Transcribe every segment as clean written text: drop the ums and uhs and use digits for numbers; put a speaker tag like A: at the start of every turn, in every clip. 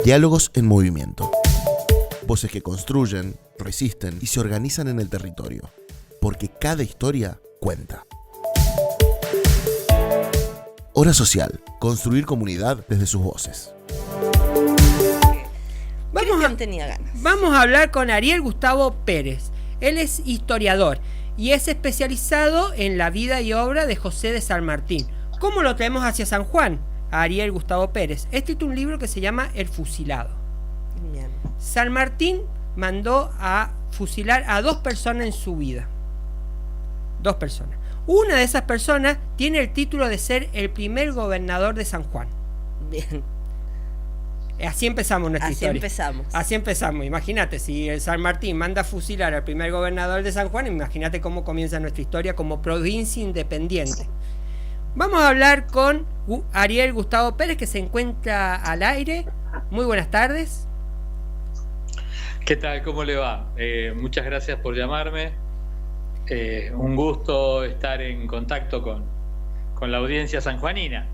A: Diálogos en movimiento. Voces que construyen, resisten y se organizan en el territorio. Porque cada historia cuenta. Hora Social. Construir comunidad desde sus voces.
B: Vamos a hablar con Ariel Gustavo Pérez. Él es historiador y es especializado en la vida y obra de José de San Martín. ¿Cómo lo traemos hacia San Juan? A Ariel Gustavo Pérez. Ha escrito un libro que se llama El Fusilado. Bien. San Martín mandó a fusilar a 2 personas en su vida. 2 personas. Una de esas personas tiene el título de ser el primer gobernador de San Juan.
C: Bien.
B: Así empezamos nuestra historia. Así empezamos. Imagínate, si el San Martín manda a fusilar al primer gobernador de San Juan, imagínate cómo comienza nuestra historia como provincia independiente. Vamos a hablar con Ariel Gustavo Pérez, que se encuentra al aire. Muy buenas tardes.
D: ¿Qué tal? ¿Cómo le va? Muchas gracias por llamarme. Un gusto estar en contacto con la audiencia sanjuanina.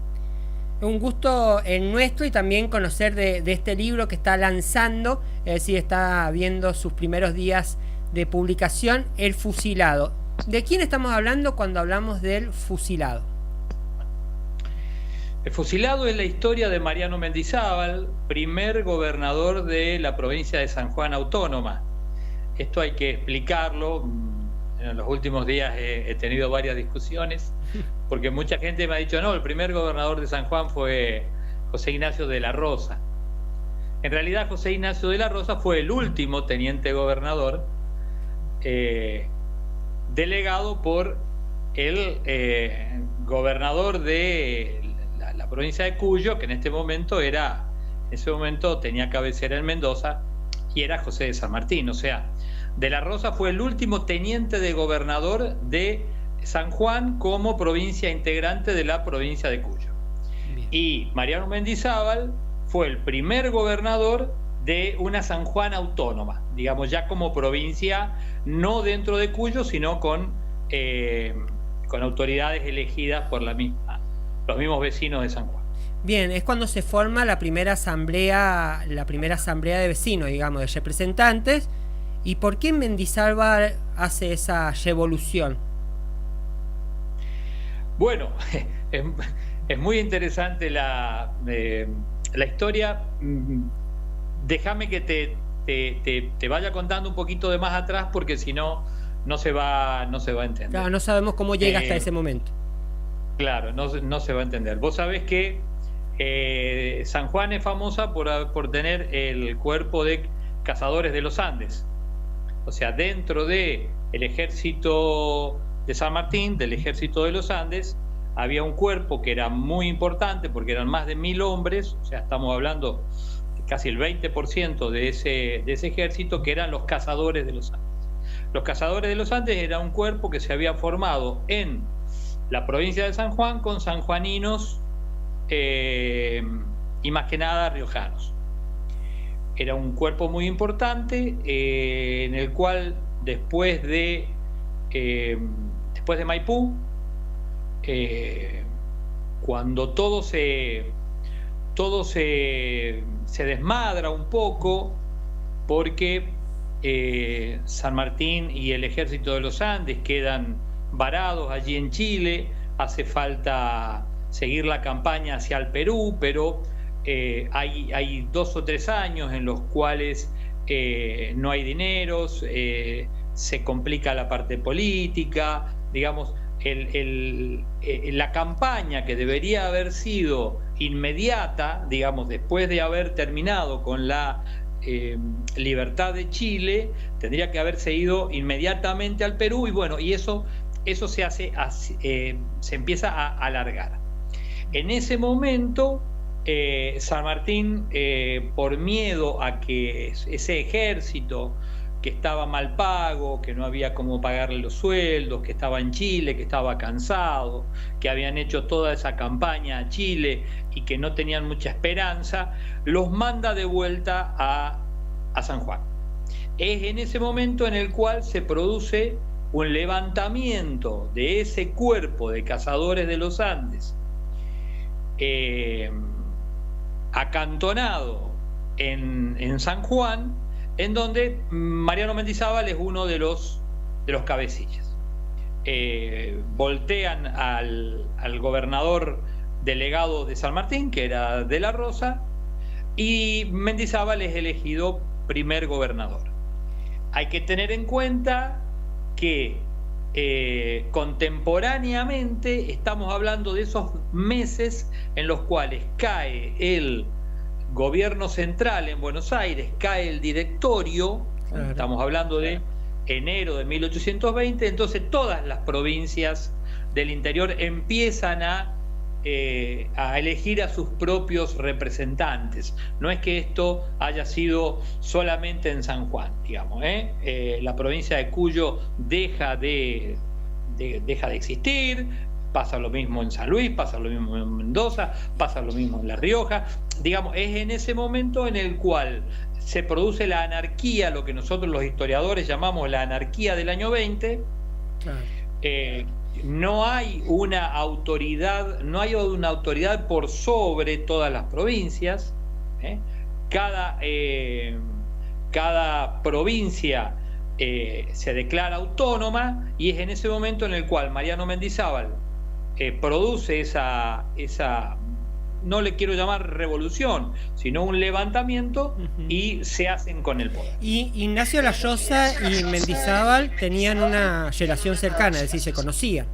B: Un gusto el nuestro y también conocer de este libro que está lanzando, es decir, está viendo sus primeros días de publicación, El Fusilado. ¿De quién estamos hablando cuando hablamos del fusilado?
D: El Fusilado es la historia de Mariano Mendizábal, primer gobernador de la provincia de San Juan Autónoma. Esto hay que explicarlo. En los últimos días he tenido varias discusiones, porque mucha gente me ha dicho, no, el primer gobernador de San Juan fue José Ignacio de la Rosa. En realidad, José Ignacio de la Rosa fue el último teniente gobernador delegado por el gobernador de la provincia de Cuyo, que en ese momento tenía cabecera en Mendoza, y era José de San Martín. O sea, de la Rosa fue el último teniente de gobernador de San Juan como provincia integrante de la provincia de Cuyo. Bien. Y Mariano Mendizábal fue el primer gobernador de una San Juan autónoma, digamos ya como provincia, no dentro de Cuyo, sino con autoridades elegidas por los mismos vecinos de San Juan.
B: Bien, es cuando se forma la primera asamblea de vecinos, digamos, de representantes. ¿Y por qué Mendizábal hace esa revolución?
D: Bueno, es muy interesante la historia. Déjame que te vaya contando un poquito de más atrás, porque si no, no se va a entender.
B: Claro, no sabemos cómo llega hasta ese momento.
D: Claro, no se va a entender. Vos sabés que San Juan es famosa por tener el cuerpo de cazadores de los Andes. O sea, dentro del ejército de San Martín, del ejército de los Andes, había un cuerpo que era muy importante porque eran más de 1000 hombres, o sea, estamos hablando de casi el 20% de ese ejército, que eran los cazadores de los Andes. Los cazadores de los Andes era un cuerpo que se había formado en la provincia de San Juan con sanjuaninos y más que nada riojanos. Era un cuerpo muy importante en el cual después de Maipú, cuando todo se desmadra un poco, porque San Martín y el ejército de los Andes quedan varados allí en Chile, hace falta seguir la campaña hacia el Perú, pero hay 2 o 3 años en los cuales no hay dineros, se complica la parte política, digamos, la campaña que debería haber sido inmediata, digamos, después de haber terminado con la libertad de Chile, tendría que haberse ido inmediatamente al Perú, y bueno, y eso se empieza a alargar. En ese momento San Martín, por miedo a que ese ejército que estaba mal pago, que no había cómo pagarle los sueldos, que estaba en Chile, que estaba cansado, que habían hecho toda esa campaña a Chile y que no tenían mucha esperanza, los manda de vuelta a San Juan. Es en ese momento en el cual se produce un levantamiento de ese cuerpo de cazadores de los Andes, acantonado en San Juan, en donde Mariano Mendizábal es uno de los cabecillas. Voltean al gobernador delegado de San Martín, que era De la Rosa, y Mendizábal es elegido primer gobernador. Hay que tener en cuenta que contemporáneamente estamos hablando de esos meses en los cuales cae el gobierno central en Buenos Aires, cae el directorio, claro. Estamos hablando de enero de 1820, entonces todas las provincias del interior empiezan a elegir a sus propios representantes. No es que esto haya sido solamente en San Juan, digamos, la provincia de Cuyo deja de existir, pasa lo mismo en San Luis, pasa lo mismo en Mendoza, pasa lo mismo en La Rioja, digamos, es en ese momento en el cual se produce la anarquía, lo que nosotros los historiadores llamamos la anarquía del año 20. Claro. No hay una autoridad, por sobre todas las provincias. Cada provincia se declara autónoma, y es en ese momento en el cual Mariano Mendizábal produce esa, no le quiero llamar revolución, sino un levantamiento, y se hacen con el poder.
B: Y Ignacio Layosa y Mendizábal tenían una relación cercana, es decir, se conocían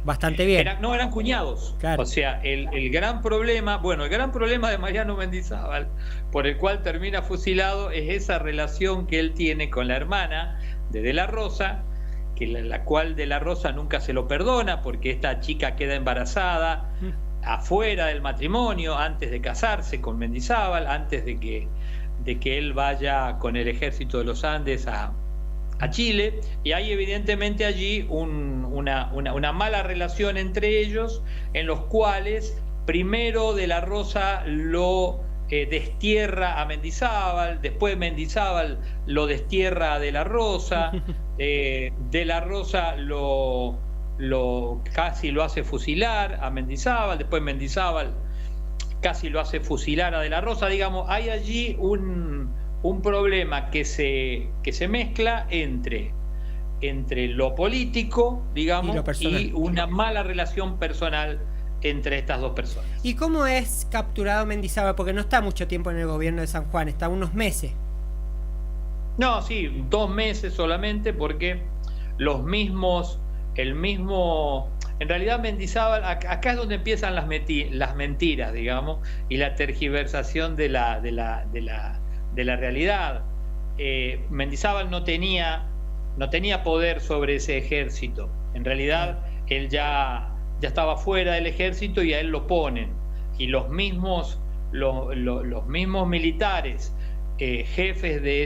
B: bastante bien.
D: Eran cuñados. Claro. O sea, el gran problema de Mariano Mendizábal, por el cual termina fusilado, es esa relación que él tiene con la hermana de la Rosa, que la cual De la Rosa nunca se lo perdona, porque esta chica queda embarazada afuera del matrimonio, antes de casarse con Mendizábal, antes de que él vaya con el ejército de los Andes a Chile, y hay evidentemente allí una mala relación entre ellos, en los cuales primero De la Rosa lo destierra a Mendizábal, después Mendizábal lo destierra a De la Rosa, De la Rosa casi lo hace fusilar a Mendizábal, después Mendizábal casi lo hace fusilar a De la Rosa, digamos, hay allí un problema que se mezcla entre lo político, digamos, y una mala relación personal entre estas dos personas.
B: ¿Y cómo es capturado Mendizábal? Porque no está mucho tiempo en el gobierno de San Juan, está unos meses.
D: No, sí, 2 meses solamente, porque en realidad Mendizábal, acá es donde empiezan las mentiras, digamos, y la tergiversación de la realidad. Mendizábal no tenía poder sobre ese ejército. En realidad él ya estaba fuera del ejército, y a él lo ponen, y los mismos militares, jefes de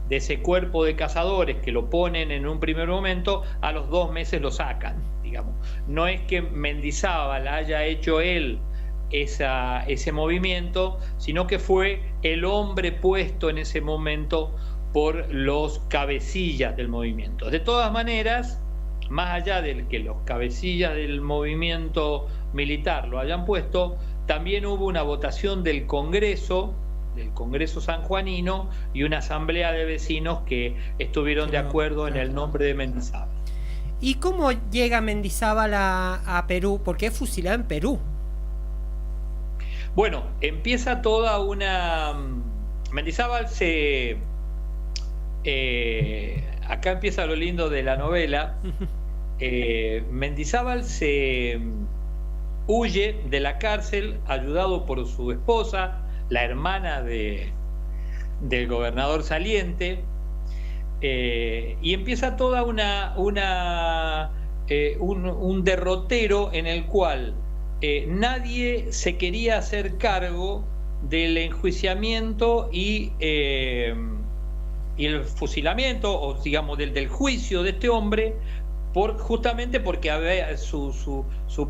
D: ese cuerpo de cazadores que lo ponen en un primer momento, a los 2 meses lo sacan, digamos. No es que Mendizábal haya hecho él ese movimiento, sino que fue el hombre puesto en ese momento por los cabecillas del movimiento. De todas maneras, más allá de que los cabecillas del movimiento militar lo hayan puesto, también hubo una votación del Congreso sanjuanino, y una asamblea de vecinos que estuvieron de acuerdo en el nombre de Mendizábal.
B: ¿Y cómo llega Mendizábal a Perú? Porque es fusilado en Perú.
D: Bueno, empieza toda una... Mendizábal acá empieza lo lindo de la novela. Mendizábal se huye de la cárcel ayudado por su esposa, la hermana del gobernador saliente, y empieza toda un derrotero en el cual nadie se quería hacer cargo del enjuiciamiento y el fusilamiento, o digamos del juicio de este hombre, justamente porque su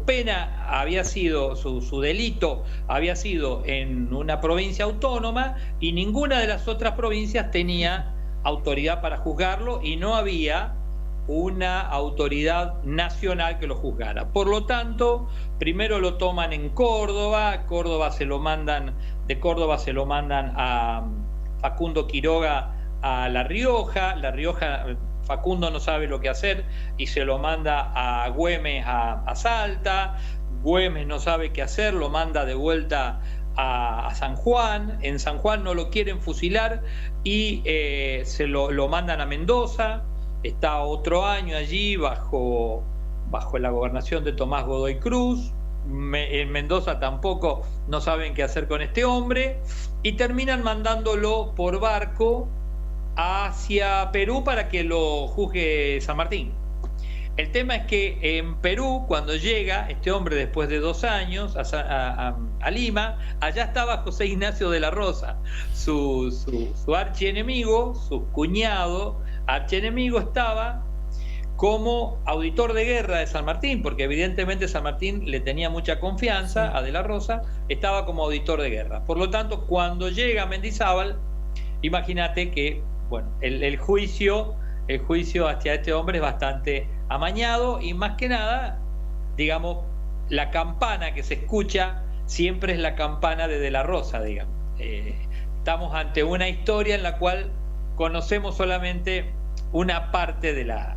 D: pena había sido, su delito había sido en una provincia autónoma, y ninguna de las otras provincias tenía autoridad para juzgarlo, y no había una autoridad nacional que lo juzgara. Por lo tanto, primero lo toman en Córdoba, de Córdoba se lo mandan a Facundo Quiroga a La Rioja, Facundo no sabe lo que hacer y se lo manda a Güemes a Salta, Güemes no sabe qué hacer, lo manda de vuelta a San Juan, en San Juan no lo quieren fusilar y se lo mandan a Mendoza, está otro año allí bajo la gobernación de Tomás Godoy Cruz, en Mendoza tampoco no saben qué hacer con este hombre y terminan mandándolo por barco hacia Perú para que lo juzgue San Martín. El tema es que en Perú, cuando llega este hombre después de 2 años a Lima, allá estaba José Ignacio de la Rosa, su archienemigo, su cuñado archienemigo, estaba como auditor de guerra de San Martín, porque evidentemente San Martín le tenía mucha confianza a De la Rosa, estaba como auditor de guerra. Por lo tanto, cuando llega Mendizábal, imagínate que bueno, el juicio hacia este hombre es bastante amañado y más que nada, digamos, la campana que se escucha siempre es la campana de la Rosa, digamos. Estamos ante una historia en la cual conocemos solamente una parte de la...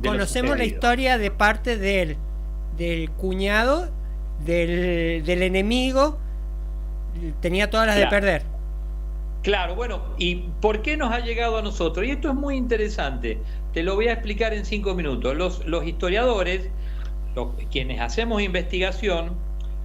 B: Conocemos la historia de parte del cuñado, del enemigo, tenía todas las de perder.
D: Claro, bueno, ¿y por qué nos ha llegado a nosotros? Y esto es muy interesante, te lo voy a explicar en 5 minutos. Los historiadores, quienes hacemos investigación,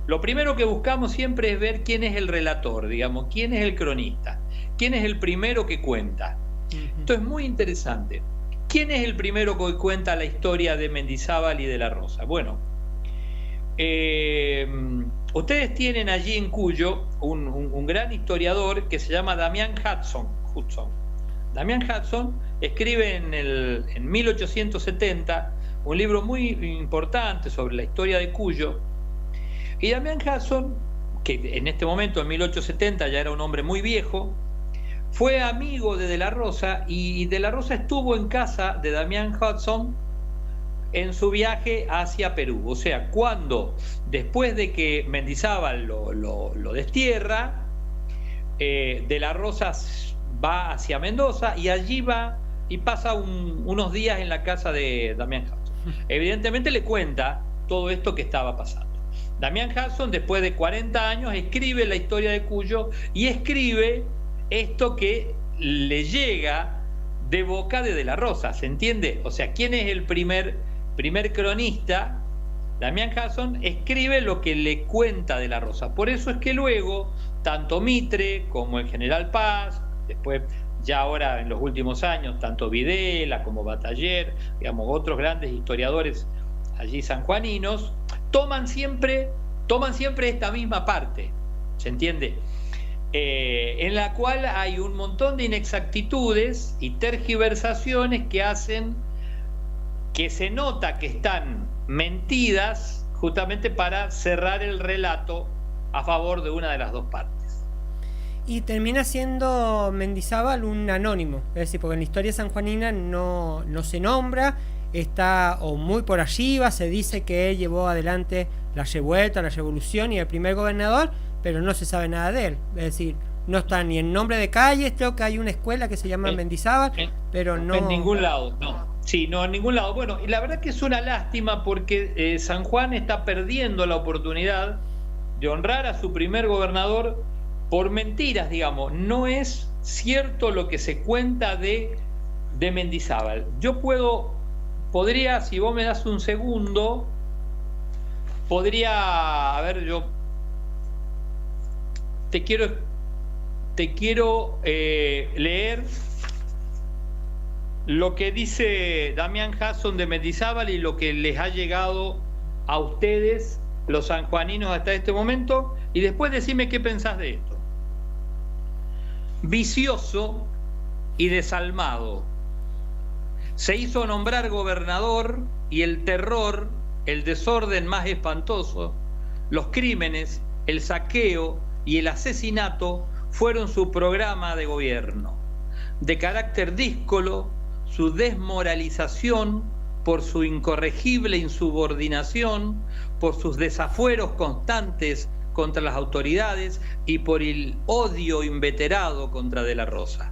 D: lo primero que buscamos siempre es ver quién es el relator, digamos, quién es el cronista, quién es el primero que cuenta. Esto es muy interesante. ¿Quién es el primero que cuenta la historia de Mendizábal y de la Rosa? Bueno, ustedes tienen allí en Cuyo un gran historiador que se llama Damián Hudson. Damián Hudson escribe en 1870 un libro muy importante sobre la historia de Cuyo. Y Damián Hudson, que en este momento, en 1870, ya era un hombre muy viejo, fue amigo de la Rosa y de la Rosa estuvo en casa de Damián Hudson en su viaje hacia Perú. O sea, cuando después de que Mendizábal lo destierra, de la Rosa va hacia Mendoza y allí va y pasa unos días en la casa de Damián Hudson. Evidentemente le cuenta todo esto que estaba pasando. Damián Hudson, después de 40 años, escribe la historia de Cuyo y escribe esto que le llega de boca de la Rosa, ¿se entiende? O sea, ¿quién es el primer cronista? Damián Hudson escribe lo que le cuenta de la Rosa. Por eso es que luego, tanto Mitre como el general Paz, después ya ahora en los últimos años, tanto Videla como Bataller, digamos, otros grandes historiadores allí sanjuaninos, toman siempre esta misma parte, ¿se entiende? En la cual hay un montón de inexactitudes y tergiversaciones que hacen que se nota que están mentidas justamente para cerrar el relato a favor de una de las dos partes.
B: Y termina siendo Mendizábal un anónimo, es decir, porque en la historia sanjuanina no se nombra, está o muy por arriba, se dice que él llevó adelante la revuelta, la revolución y el primer gobernador, pero no se sabe nada de él, es decir, no está ni en nombre de calles, creo que hay una escuela que se llama Mendizábal, pero no...
D: En ningún lado, no. Sí, no, en ningún lado. Bueno, y la verdad que es una lástima porque San Juan está perdiendo la oportunidad de honrar a su primer gobernador por mentiras, digamos. No es cierto lo que se cuenta de Mendizábal. Podría, si vos me das un segundo, podría, a ver, yo te quiero leer lo que dice Damián Hudson de Mendizábal y lo que les ha llegado a ustedes, los sanjuaninos, hasta este momento, y después decime qué pensás de esto. Vicioso y desalmado, se hizo nombrar gobernador y el terror, el desorden más espantoso, los crímenes, el saqueo y el asesinato fueron su programa de gobierno. De carácter díscolo, su desmoralización, por su incorregible insubordinación, por sus desafueros constantes contra las autoridades y por el odio inveterado contra De la Rosa.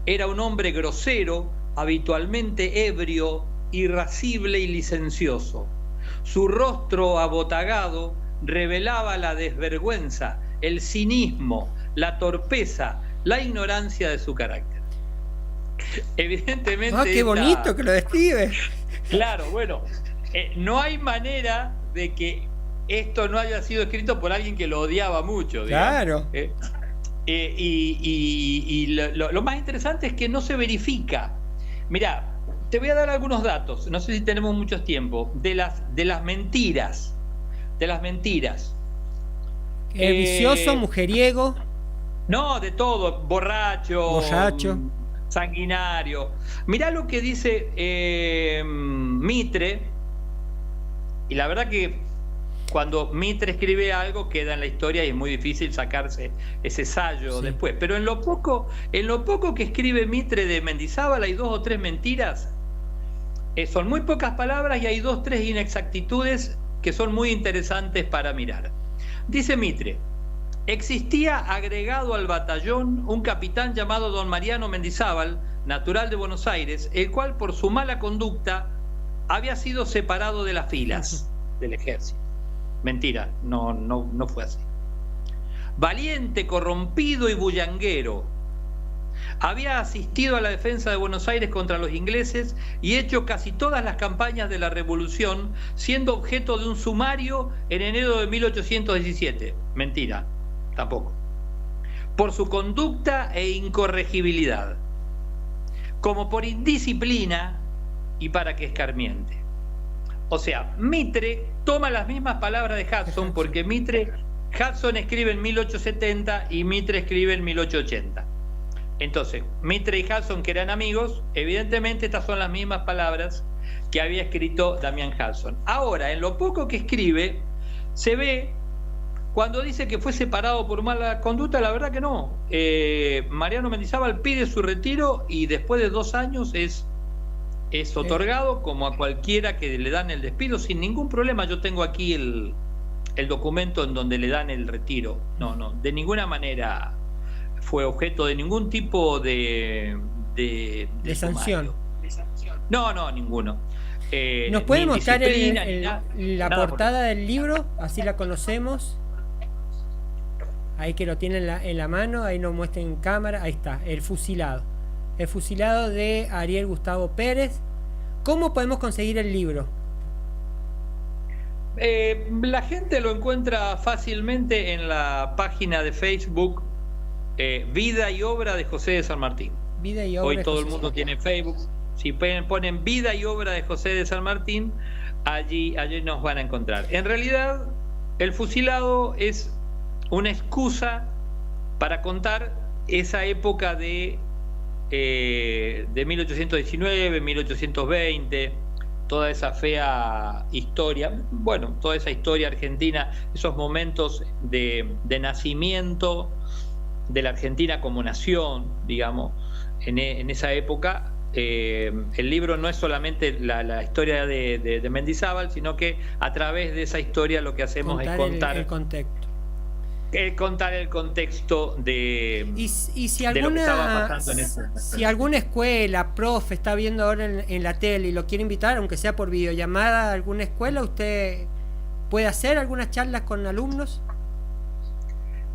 D: Era un hombre grosero, habitualmente ebrio, irascible y licencioso. Su rostro abotagado revelaba la desvergüenza, el cinismo, la torpeza, la ignorancia de su carácter. Evidentemente...
B: ¡Ah, qué bonito que lo describe!
D: Claro, bueno, no hay manera de que esto no haya sido escrito por alguien que lo odiaba mucho, digamos.
B: Claro.
D: Lo más interesante es que no se verifica. Mirá, te voy a dar algunos datos, no sé si tenemos mucho tiempo, de las mentiras.
B: Vicioso, mujeriego.
D: No, de todo, borracho. Sanguinario. Mirá lo que dice Mitre, y la verdad que cuando Mitre escribe algo queda en la historia y es muy difícil sacarse ese sallo después, pero en lo poco que escribe Mitre de Mendizábal hay 2 o 3 mentiras, son muy pocas palabras y hay 2 o 3 inexactitudes que son muy interesantes para mirar. Dice Mitre: existía agregado al batallón un capitán llamado don Mariano Mendizábal, natural de Buenos Aires, el cual por su mala conducta había sido separado de las filas del ejército. Mentira, no fue así. Valiente, corrompido y bullanguero, había asistido a la defensa de Buenos Aires contra los ingleses y hecho casi todas las campañas de la Revolución, siendo objeto de un sumario en enero de 1817. Mentira, tampoco. Por su conducta e incorregibilidad, como por indisciplina y para que escarmiente. O sea, Mitre toma las mismas palabras de Hudson, porque Hudson escribe en 1870 y Mitre escribe en 1880. Entonces, Mitre y Hudson, que eran amigos, evidentemente estas son las mismas palabras que había escrito Damián Hudson. Ahora, en lo poco que escribe, se ve, cuando dice que fue separado por mala conducta, la verdad que no. Mariano Mendizábal pide su retiro y después de 2 años es otorgado como a cualquiera que le dan el despido sin ningún problema. Yo tengo aquí el documento en donde le dan el retiro. No, de ninguna manera fue objeto de ningún tipo de
B: sanción.
D: No, ninguno.
B: ¿Nos puede mostrar la portada del libro? Así la conocemos. Ahí que lo tienen en la mano, ahí nos muestra en cámara. Ahí está, El fusilado de Ariel Gustavo Pérez. ¿Cómo podemos conseguir el libro?
D: La gente lo encuentra fácilmente en la página de Facebook Vida y Obra de José de San Martín.
B: Vida y Obra.
D: Hoy todo el mundo tiene Facebook. Si ponen Vida y Obra de José de San Martín, allí nos van a encontrar. En realidad, El fusilado es una excusa para contar esa época de 1819, 1820, toda esa fea historia, bueno, toda esa historia argentina, esos momentos de nacimiento de la Argentina como nación, digamos, en esa época. El libro no es solamente la historia de Mendizábal, sino que a través de esa historia lo que hacemos es contar
B: el contexto.
D: Contar el contexto de
B: si
D: de lo que estaba pasando en ese momento.
B: Si alguna escuela, profe, está viendo ahora en la tele y lo quiere invitar, aunque sea por videollamada a alguna escuela, ¿usted puede hacer algunas charlas con alumnos?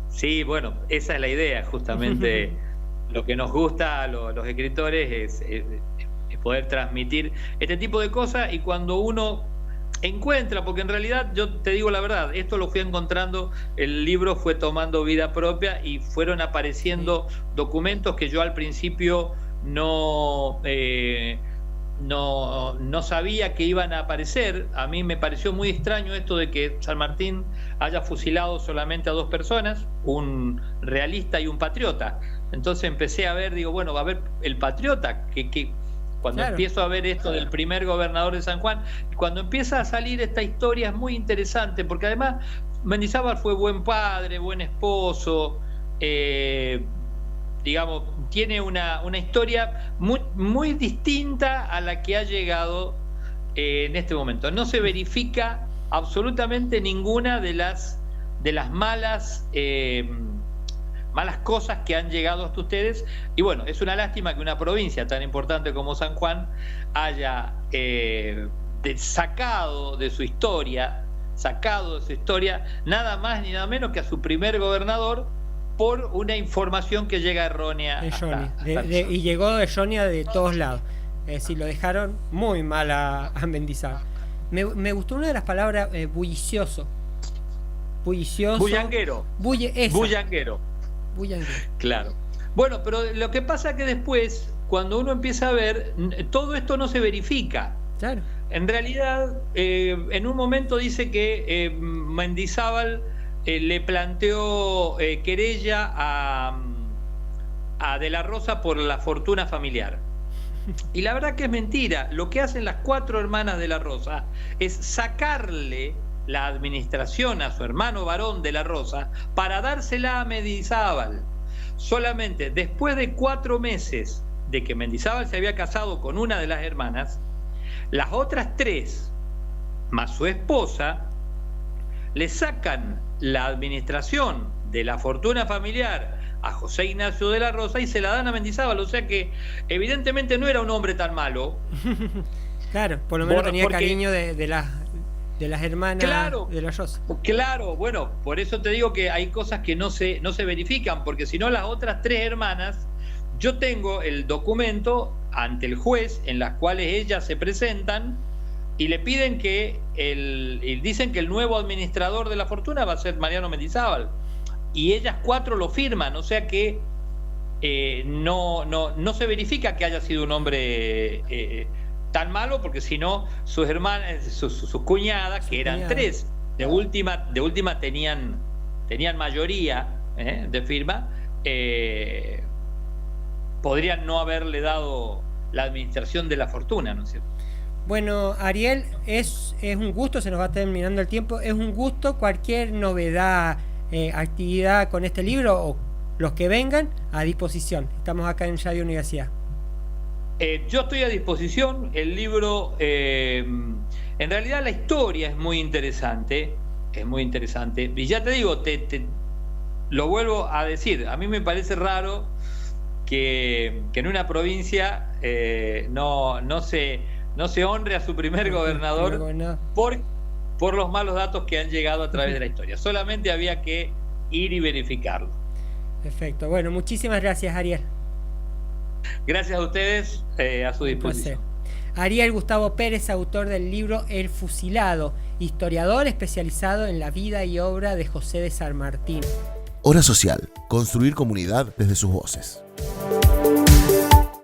D: Sí, bueno, esa es la idea, justamente. Lo que nos gusta a los escritores es poder transmitir este tipo de cosas, y cuando uno encuentra, porque en realidad yo te digo la verdad, esto lo fui encontrando, el libro fue tomando vida propia y fueron apareciendo documentos que yo al principio no sabía que iban a aparecer. A mí me pareció muy extraño esto de que San Martín haya fusilado solamente a 2 personas, un realista y un patriota. Entonces empecé a ver, digo, bueno, va a haber el patriota, que cuando empiezo a ver esto del primer gobernador de San Juan, cuando empieza a salir esta historia es muy interesante, porque además Mendizábal fue buen padre, buen esposo, digamos, tiene una historia muy, muy distinta a la que ha llegado en este momento. No se verifica absolutamente ninguna de las malas cosas que han llegado hasta ustedes. Y bueno, es una lástima que una provincia tan importante como San Juan haya sacado de su historia nada más ni nada menos que a su primer gobernador por una información que llega errónea
B: y llegó errónea de todos lados. Es decir, lo dejaron muy mal a Mendizábal. Me gustó una de las palabras, bullicioso.
D: Bullanguero. Bullanguero. Claro. Bueno, pero lo que pasa que después, cuando uno empieza a ver, todo esto no se verifica.
B: Claro.
D: En realidad, en un momento dice que Mendizábal le planteó querella a De la Rosa por la fortuna familiar. Y la verdad que es mentira. Lo que hacen las 4 hermanas de la Rosa es sacarle la administración a su hermano varón de la Rosa para dársela a Mendizábal. Solamente después de 4 meses de que Mendizábal se había casado con una de las hermanas, las otras 3, más su esposa, le sacan la administración de la fortuna familiar a José Ignacio de la Rosa y se la dan a Mendizábal. O sea que evidentemente no era un hombre tan malo.
B: Claro, por lo menos tenía cariño de las hermanas,
D: claro,
B: de la Rosa.
D: Claro, bueno, por eso te digo que hay cosas que no se verifican, porque si no las otras 3 hermanas, yo tengo el documento ante el juez en las cuales ellas se presentan y le piden y dicen que el nuevo administrador de la fortuna va a ser Mariano Mendizábal. Y ellas 4 lo firman, o sea que no se verifica que haya sido un hombre tan malo, porque si no, sus hermanas, sus cuñadas, que eran 3, de última tenían mayoría de firma, podrían no haberle dado la administración de la fortuna, ¿no es cierto?
B: Bueno, Ariel, es un gusto, se nos va terminando el tiempo, es un gusto. Cualquier novedad, actividad con este libro o los que vengan, a disposición. Estamos acá en Radio Universidad.
D: Yo estoy a disposición. El libro, en realidad la historia es muy interesante, y ya te digo, te lo vuelvo a decir, a mí me parece raro que en una provincia no se honre a su primer gobernador por los malos datos que han llegado a través de la historia. Solamente había que ir y verificarlo.
B: Perfecto. Bueno, muchísimas gracias, Ariel.
D: Gracias a ustedes, a su disposición.
B: Ariel Gustavo Pérez, autor del libro El Fusilado, historiador especializado en la vida y obra de José de San Martín.
A: Hora Social, construir comunidad desde sus voces.